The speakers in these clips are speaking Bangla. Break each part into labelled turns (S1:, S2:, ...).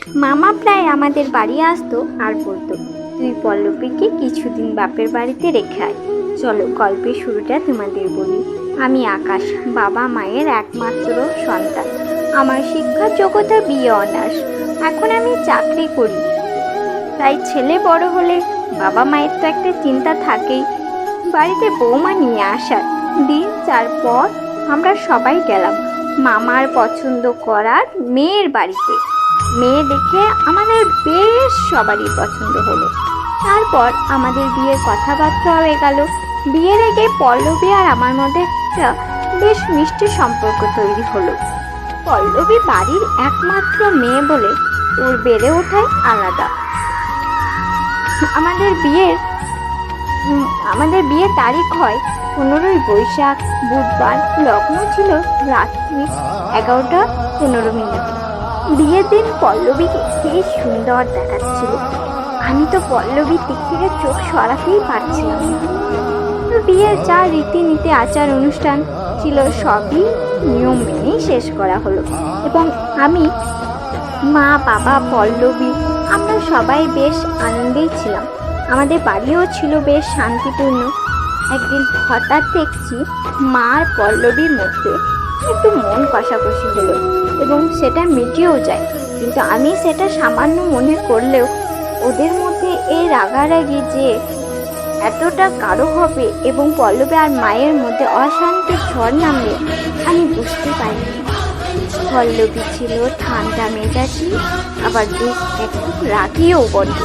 S1: মামা প্রায় আমাদের বাড়ি আসতো আর বলতো, তুই পল্লবীকে কিছুদিন বাপের বাড়িতে রেখে আয়। চলো গল্পের শুরুটা তোমাদের বলি। আমি আকাশ, বাবা মায়ের একমাত্র সন্তান। আমার শিক্ষার যোগ্যতা বিএ অনার্স। এখন আমি চাকরি করি, তাই ছেলে বড় হলে বাবা মায়ের তো একটা চিন্তা থাকেই, বাড়িতে বৌমা নিয়ে আসার। দিন 4 পর আমরা সবাই গেলাম মামার পছন্দ করার মেয়ের বাড়িতে। মেয়ে দেখে আমাদের বেশ সবারই পছন্দ হলো। তারপর আমাদের বিয়ের কথাবার্তা হয়ে গেল। বিয়ের আগে পল্লবী আর আমার মধ্যে একটা বেশ মিষ্টি সম্পর্ক তৈরি হলো। পল্লবী বাড়ির একমাত্র মেয়ে বলে ওর বেড়ে ওঠাই আলাদা। আমাদের বিয়ের তারিখ হয় 15ই বৈশাখ, বুধবার। লগ্ন ছিল রাত্রি 11:15। বিয়ের দিন পল্লবীকে বেশ সুন্দর দেখাচ্ছিল। আমি তো পল্লবীর দিক থেকে চোখ সরাতেই পারছিলাম না। তো বিয়ের যা রীতিনীতি আচার অনুষ্ঠান ছিল সবই নিয়ম মেনেই শেষ করা হলো, এবং আমি, মা, বাবা, পল্লবী আমরা সবাই বেশ আনন্দেই ছিলাম। আমাদের বাড়িও ছিল বেশ শান্তিপূর্ণ। একদিন হঠাৎ দেখছি মা আর পল্লবীর মধ্যে একটু মন কষাকষি হলো, এবং সেটা মিটেও যায়। কিন্তু আমি সেটা সামান্য মনে করলেও ওদের মধ্যে এই রাগারাগি যে এতটা গাঢ় হবে এবং পল্লবী আর মায়ের মধ্যে অশান্তির ঝড় নামবে আমি বুঝতে পারিনি। পল্লবী ছিল ঠান্ডা মেজাজি, আবার বেশ একটু রাগিও বটে।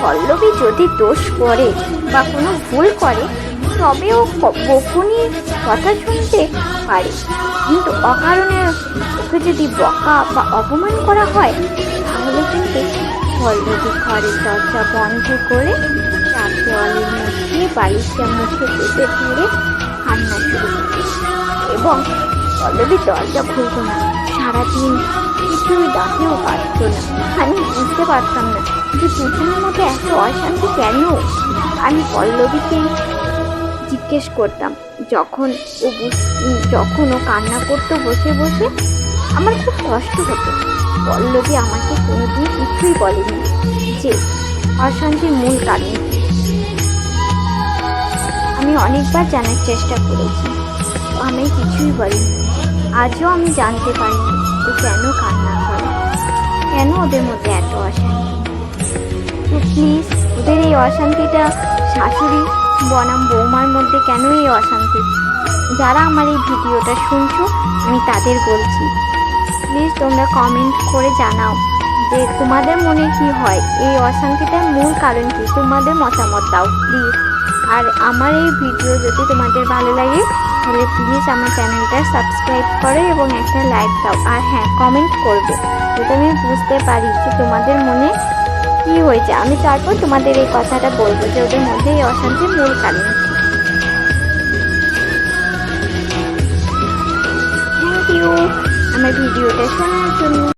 S1: পল্লবী যদি দোষ করে বা কোনো ভুল করে তবে ও বকুনির কথা শুনতে পারে, কিন্তু অকারণে ওকে যদি বকা বা অপমান করা হয় তাহলে কিন্তু পল্লবী ঘরের দরজা বন্ধ করে চার দেওয়ালের মধ্যে বালিশটা মুখে পেতে ধরে কান্না শুরু করে, এবং পল্লবী দরজা খুলত না। সারাদিন কিছুই ডাকেও পারত না। আমি বুঝতে পারতাম না যে দুজনের মধ্যে এত অশান্তি কেন। আমি পল্লবীকে জিজ্ঞেস করতাম যখন ও কান্না করতো বসে বসে। আমার খুব কষ্ট হতো। পল্লবী আমাকে কোনোদিন কিছুই বলেনি যে অশান্তির মূল কারণ। আমি অনেকবার জানার চেষ্টা করেছি, আমি কিছুই বলিনি। আজও আমি জানতে পারিনি ও কেন কান্না করে, কেন ওদের মধ্যে এত অশান্তি। তো প্লিজ ওদের এই অশান্তিটা শাশুড়ি বনাম বৌমার মধ্যে কেন এই অশান্তি, যারা আমার এই ভিডিওটা শুনছো আমি তাদের বলছি, প্লিজ তোমরা কমেন্ট করে জানাও যে তোমাদের মনে কি হয়, এই অশান্তিটার মূল কারণ কি। তোমাদের মতামত দাও প্লিজ। আর আমার এই ভিডিও যদি তোমাদের ভালো লাগে তাহলে প্লিজ আমার চ্যানেলটা সাবস্ক্রাইব করো এবং একটা লাইক দাও। আর হ্যাঁ, কমেন্ট করবে যাতে আমি বুঝতে পারি যে তোমাদের মনে কি হয়েছে। আমি তারপর তোমাদের এই কথাটা বলবো যে ওদের মধ্যে এই অশান্তির মূল কারণ। থ্যাংক ইউ আমার ভিডিওটা শোনার জন্য।